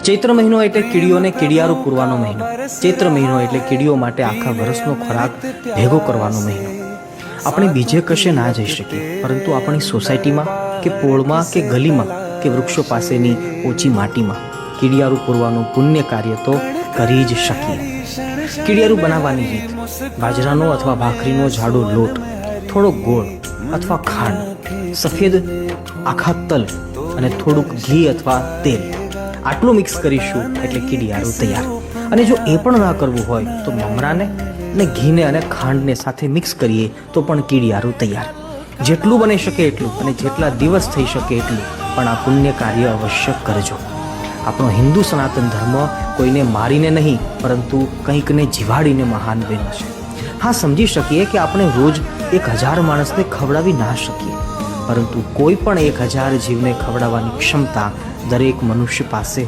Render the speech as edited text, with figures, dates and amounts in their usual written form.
ચૈત્ર મહિનો એટલે કીડીઓને કીડિયારું પૂરવાનો મહિનો. ચૈત્ર મહિનો એટલે કીડીઓ માટે આખા વર્ષનો ખોરાક ભેગો કરવાનો મહિનો. આપણે બીજે કશે ના જઈ શકીએ, પરંતુ આપણી સોસાયટીમાં કે પોળમાં કે ગલીમાં કે વૃક્ષો પાસેની ઓછી માટીમાં કીડિયારું પૂરવાનું પુણ્ય કાર્ય તો કરી જ શકીએ. કીડિયારું બનાવવાની રીત: બાજરાનો અથવા ભાખરીનો જાડો લોટ, થોડો ગોળ અથવા ખાંડ, સફેદ આખા તલ અને થોડુંક ઘી અથવા તેલ, આટલું મિક્સ કરીશું એટલે કીડિયારું તૈયાર. અને જો એ પણ ના કરવું હોય તો મમરાને અને ઘીને અને ખાંડને સાથે મિક્સ કરીએ તો પણ કીડિયારું તૈયાર. જેટલું બની શકે એટલું અને જેટલા દિવસ થઈ શકે એટલું પણ આ પુણ્ય કાર્ય અવશ્ય કરજો. આપણો હિન્દુ સનાતન ધર્મ કોઈને મારીને નહીં, પરંતુ કંઈકને જીવાડીને મહાન બન્યો છે. હા, સમજી શકીએ કે આપણે રોજ 1000 માણસને ખવડાવી ના શકીએ, પરંતુ કોઈ પણ 1000 જીવને ખવડાવવાની ક્ષમતા દરેક મનુષ્ય પાસે